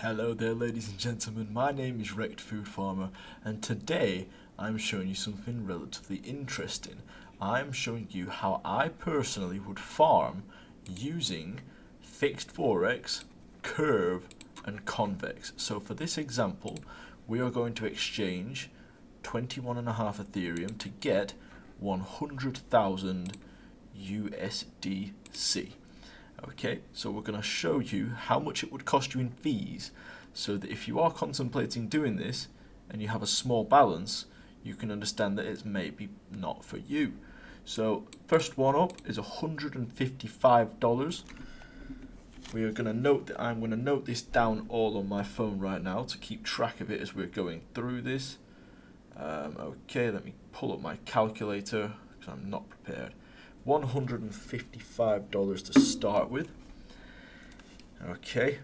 Hello there, ladies and gentlemen, my name is Wrecked Food Farmer, and today I'm showing you something relatively interesting. I'm showing you how I personally would farm using Fixed Forex, Curve and Convex. So for this example, we are going to exchange 21.5 Ethereum to get 100,000 USDC. Okay, so we're going to show you how much it would cost you in fees, so that if you are contemplating doing this and you have a small balance, you can understand that it's maybe not for you. So first one up is $155. We are going to note that I'm going to note this down all on my phone right now to keep track of it as we're going through this. Okay, let me pull up my calculator because I'm not prepared. $155 to start with. Okay,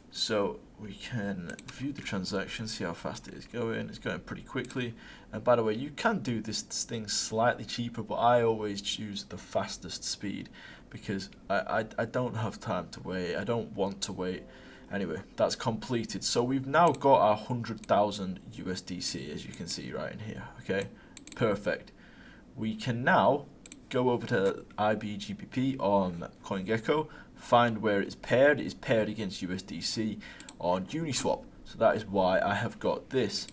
so we can view the transaction, see how fast it is going. It's going pretty quickly. And by the way, you can do this thing slightly cheaper, but I always choose the fastest speed because I don't have time to wait. I don't want to wait. Anyway, that's completed. So we've now got our 100,000 USDC, as you can see right in here. Okay, perfect. We can now go over to IBGBP on CoinGecko, find where it's paired. It's paired against USDC on Uniswap. So that is why I have got this.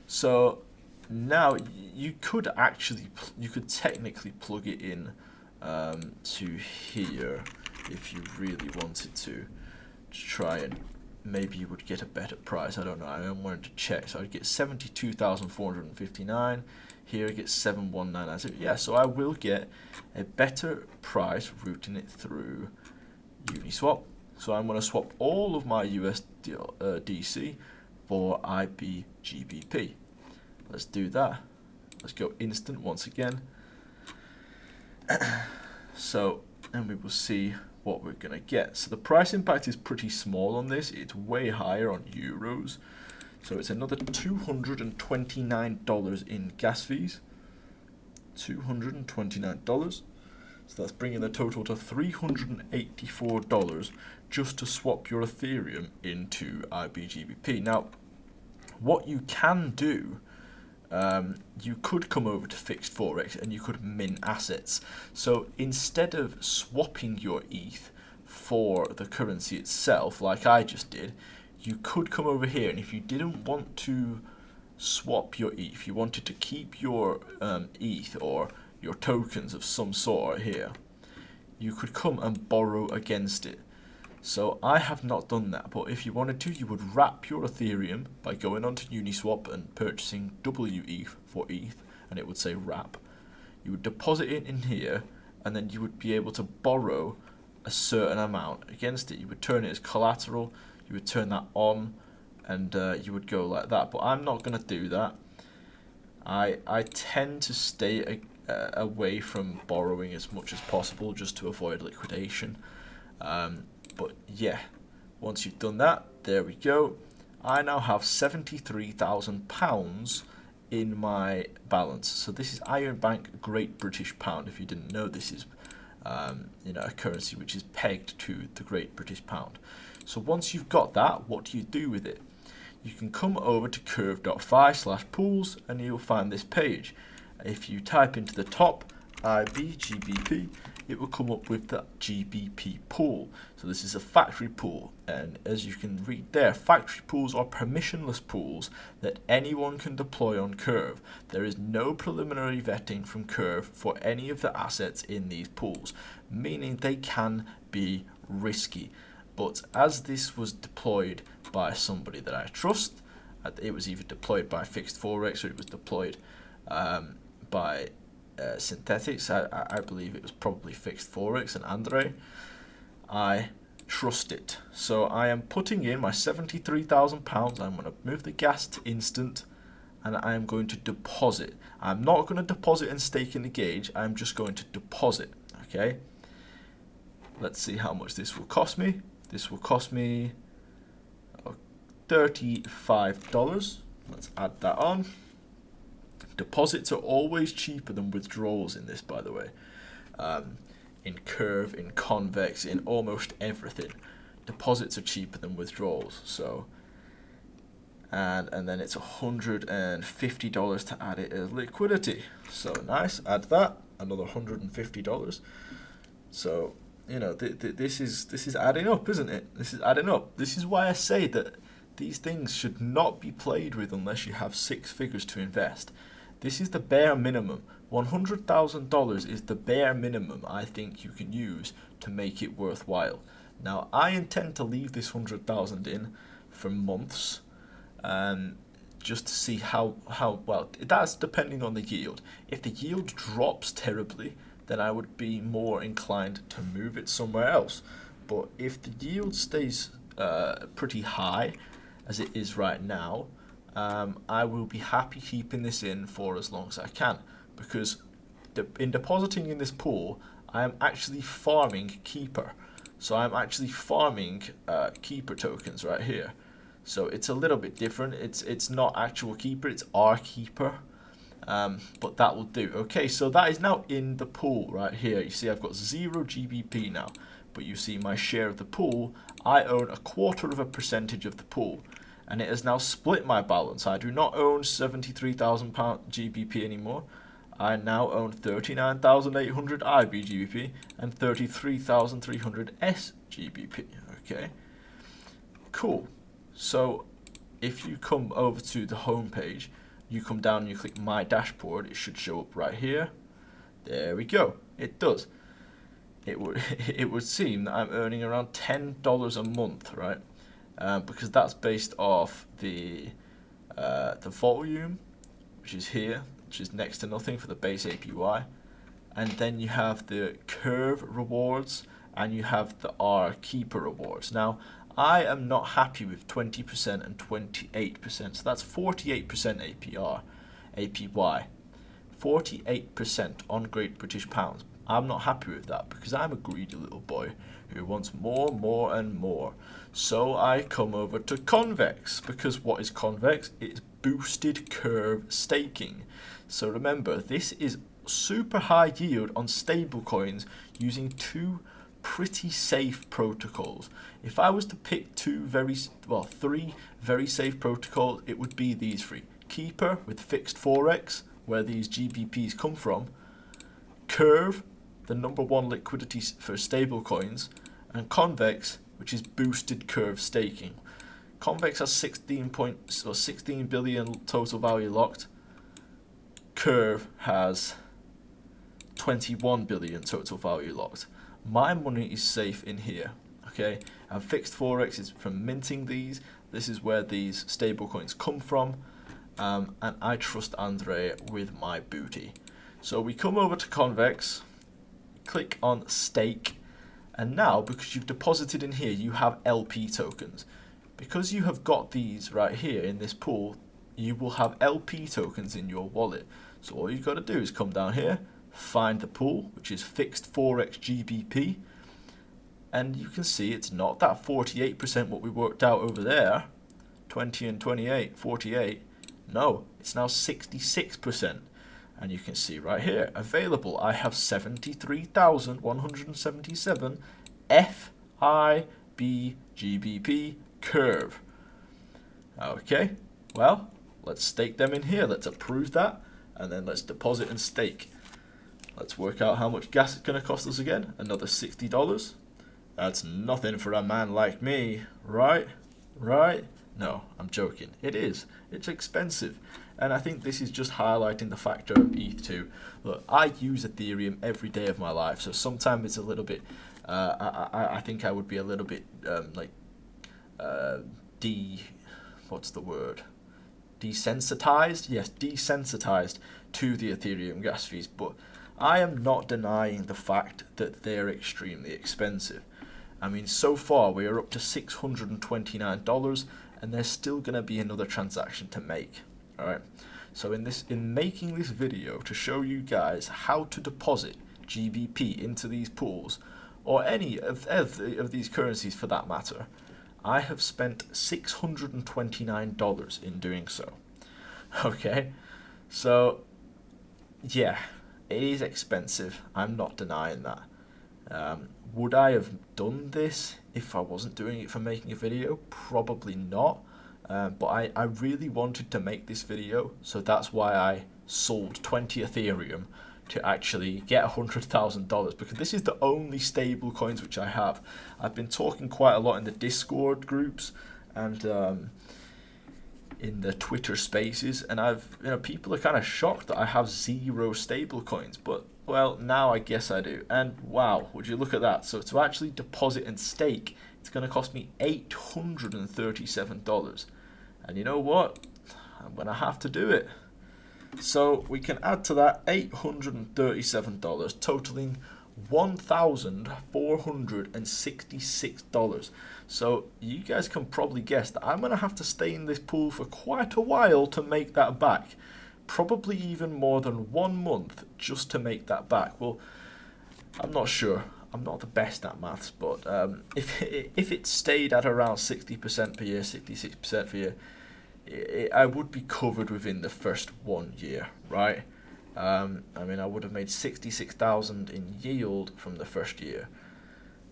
So now you could technically plug it in to here if you really wanted to try and maybe you would get a better price. I don't know. I am wanting to check. So I'd get 72,459. Here I get 71990. Yeah, so I will get a better price routing it through Uniswap. So I'm going to swap all of my USDC for IBGBP. Let's do that. Let's go instant once again. So, and we will see what we're going to get. So the price impact is pretty small on this. It's way higher on euros. So it's another $229 in gas fees. $229. So that's bringing the total to $384 just to swap your Ethereum into IBGBP. Now, what you can do, you could come over to Fixed Forex and you could mint assets. So instead of swapping your ETH for the currency itself, like I just did, you could come over here, and if you didn't want to swap your ETH, if you wanted to keep your ETH or your tokens of some sort here, you could come and borrow against it. So I have not done that, but if you wanted to, you would wrap your Ethereum by going onto Uniswap and purchasing WETH for ETH, and it would say wrap. You would deposit it in here, and then you would be able to borrow a certain amount against it. You would turn it as collateral. You would turn that on, and you would go like that. But I'm not going to do that. I tend to stay away from borrowing as much as possible just to avoid liquidation. But yeah, once you've done that, there we go. I now have £73,000 in my balance. So this is Iron Bank Great British Pound. If you didn't know, this is a currency which is pegged to the Great British Pound. So once you've got that, what do you do with it? You can come over to curve.fi/pools and you'll find this page. If you type into the top IBGBP, it will come up with the GBP pool. So this is a factory pool, and as you can read there, factory pools are permissionless pools that anyone can deploy on Curve. There is no preliminary vetting from Curve for any of the assets in these pools, meaning they can be risky. But as this was deployed by somebody that I trust, it was either deployed by Fixed Forex or it was deployed by Synthetics. I believe it was probably Fixed Forex and Andre. I trust it. So I am putting in my £73,000. I'm going to move the gas to instant, and I am going to deposit. I'm not going to deposit and stake in the gauge. I'm just going to deposit. Okay. Let's see how much this will cost me. This will cost me $35. Let's add that on. Deposits are always cheaper than withdrawals in this, by the way. In Curve, in Convex, in almost everything. Deposits are cheaper than withdrawals. So and then it's $150 to add it as liquidity. So nice, add that, another $150. So you know, this is adding up, isn't it? This is adding up. This is why I say that these things should not be played with unless you have 6 figures to invest. This is the bare minimum. $100,000 is the bare minimum I think you can use to make it worthwhile. Now, I intend to leave this 100,000 in for months, just to see how well. That's depending on the yield. If the yield drops terribly, then I would be more inclined to move it somewhere else. But if the yield stays pretty high, as it is right now, I will be happy keeping this in for as long as I can, because in depositing in this pool, I am actually farming Keeper. So I'm actually farming Keeper tokens right here. So it's a little bit different. It's not actual Keeper, it's our Keeper. But that will do. Okay, so that is now in the pool right here. You see I've got 0 GBP now, but you see my share of the pool, I own 1/4% of the pool, and it has now split my balance. I do not own 73,000 GBP anymore. I now own 39,800 IB GBP and 33,300 SGBP. Okay, cool. So if you come over to the home page, you come down and you click My Dashboard, it should show up right here. There we go. It does. It would seem that I'm earning around $10 a month, right? Because that's based off the volume, which is here, which is next to nothing for the base APY, and then you have the curve rewards and you have the R Keeper rewards. Now, I am not happy with 20% and 28%, so that's 48% APY, 48% on Great British Pounds. I'm not happy with that because I'm a greedy little boy who wants more, more, and more. So I come over to Convex, because what is Convex? It's boosted curve staking. So remember, this is super high yield on stablecoins using 2 pretty safe protocols. If I was to pick 3 very safe protocols, it would be these 3. Keeper with fixed forex, where these GBPs come from. Curve, the #1 liquidity for stablecoins, and Convex, which is boosted curve staking. Convex has 16 billion total value locked. Curve has 21 billion total value locked. My money is safe in here, okay? And FixedForex is from minting these. This is where these stablecoins come from, and I trust Andre with my booty. So we come over to Convex, click on stake, and now because you've deposited in here, you have LP tokens. Because you have got these right here in this pool, you will have LP tokens in your wallet. So all you've got to do is come down here, find the pool, which is FixedForex GBP, and you can see it's not that 48% what we worked out over there, 20 and 28, 48. No, it's now 66%. And you can see right here, available, I have 73,177 FIB GBP curve. Okay, well, let's stake them in here. Let's approve that, and then let's deposit and stake. Let's work out how much gas it's going to cost us again. Another $60. That's nothing for a man like me, right? Right? No, I'm joking. It is. It's expensive. And I think this is just highlighting the factor of ETH2. Look, I use Ethereum every day of my life, so sometimes it's a little bit, I think I would be a little bit, what's the word? Desensitized? Yes, desensitized to the Ethereum gas fees, but I am not denying the fact that they're extremely expensive. I mean, so far we are up to $629, and there's still going to be another transaction to make. All right. So in making this video to show you guys how to deposit GBP into these pools, or any of these currencies for that matter, I have spent $629 in doing so. Okay. So yeah, it is expensive. I'm not denying that. Would I have done this if I wasn't doing it for making a video? Probably not. but I really wanted to make this video, so that's why I sold 20 Ethereum to actually get $100,000, because this is the only stable coins which I have. I've been talking quite a lot in the Discord groups and in the Twitter spaces, and people are kind of shocked that I have 0 stable coins, but well, now I guess I do. And wow, would you look at that? So to actually deposit and stake, it's going to cost me $837. And you know what? I'm going to have to do it. So we can add to that $837, totaling $1,466. So you guys can probably guess that I'm going to have to stay in this pool for quite a while to make that back. Probably even more than 1 month just to make that back. Well, I'm not sure. I'm not the best at maths, but if it stayed at around 60% per year, 66% per year, I would be covered within the first 1 year, right? I mean, I would have made 66,000 in yield from the first year.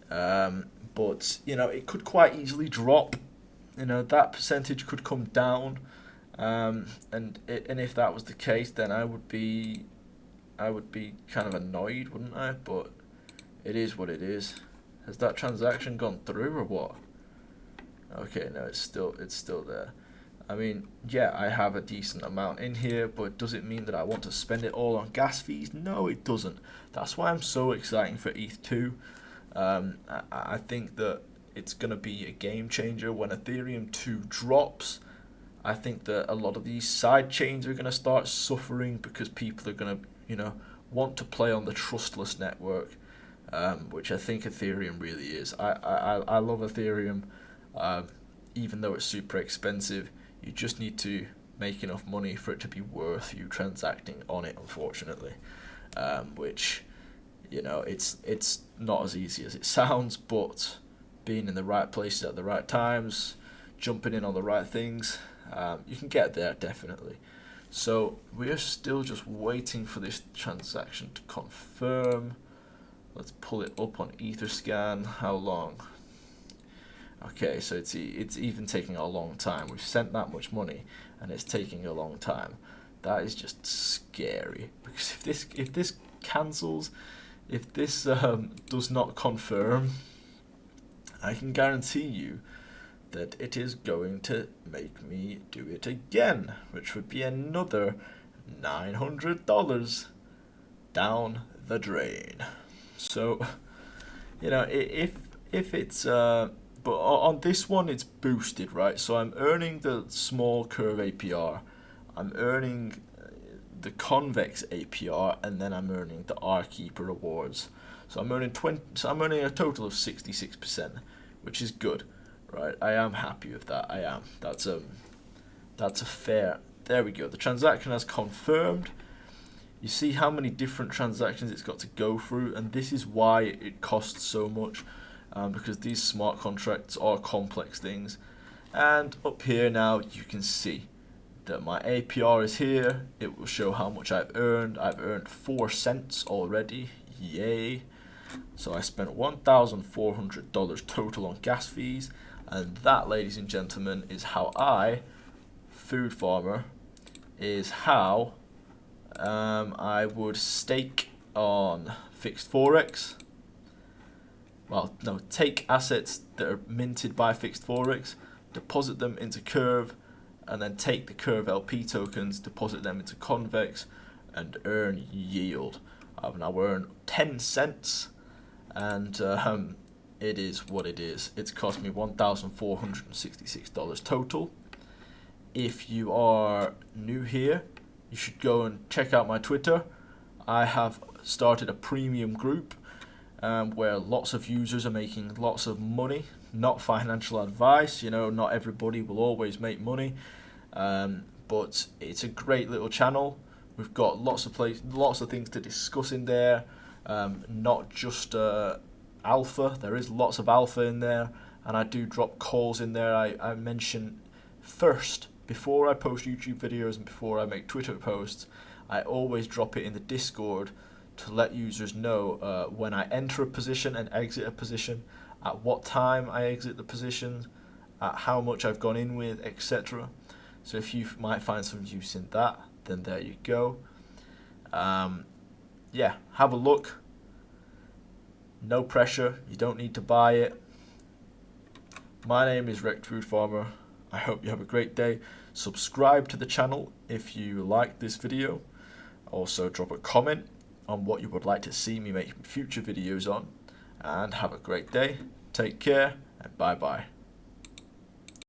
But it could quite easily drop. That percentage could come down. And if that was the case, then I would be kind of annoyed, wouldn't I? But it is what it is. Has that transaction gone through or what? Okay, no, it's still there. I mean, yeah, I have a decent amount in here, but does it mean that I want to spend it all on gas fees? No, it doesn't. That's why I'm so excited for ETH2. I think that it's going to be a game changer when Ethereum 2 drops. I think that a lot of these side chains are going to start suffering because people are going to, want to play on the trustless network, which I think Ethereum really is. I love Ethereum, even though it's super expensive. You just need to make enough money for it to be worth you transacting on it, unfortunately, which, it's not as easy as it sounds, but being in the right places at the right times, jumping in on the right things, you can get there, definitely. So we're still just waiting for this transaction to confirm. Let's pull it up on Etherscan. How long? Okay, so it's even taking a long time. We've sent that much money, and it's taking a long time. That is just scary, because if this cancels, if this does not confirm, I can guarantee you that it is going to make me do it again, which would be another $900 down the drain. So, if it's but on this one it's boosted, right? So I'm earning the small curve APR, I'm earning the Convex APR, and then I'm earning the R-Keeper rewards. So I'm earning a total of 66%, which is good, right? I am happy with that. I am. That's a fair. There we go. The transaction has confirmed. You see how many different transactions it's got to go through, and this is why it costs so much, because these smart contracts are complex things. And up here now you can see that my APR is here. It will show how much I've earned. I've earned 4 cents already. Yay. So I spent $1,400 total on gas fees, and that, ladies and gentlemen, is how Food Farmer, is how I would stake on Fixed Forex. Well, no, take assets that are minted by Fixed Forex, deposit them into Curve, and then take the Curve LP tokens, deposit them into Convex, and earn yield. I've now earned 10 cents, and it is what it is. It's cost me $1,466 total. If you are new here, you should go and check out my Twitter. I have started a premium group where lots of users are making lots of money. Not financial advice, not everybody will always make money, but it's a great little channel. We've got lots of things to discuss in there, not just alpha. There is lots of alpha in there, and I do drop calls in there. I mention first, before I post YouTube videos and before I make Twitter posts, I always drop it in the Discord to let users know when I enter a position and exit a position, at what time I exit the position, at how much I've gone in with, etc. So if you might find some use in that, then there you go. Yeah, have a look. No pressure, you don't need to buy it. My name is Wrecked Food Farmer. I hope you have a great day. Subscribe to the channel if you like this video. Also drop a comment on what you would like to see me make future videos on. And have a great day. Take care and bye bye.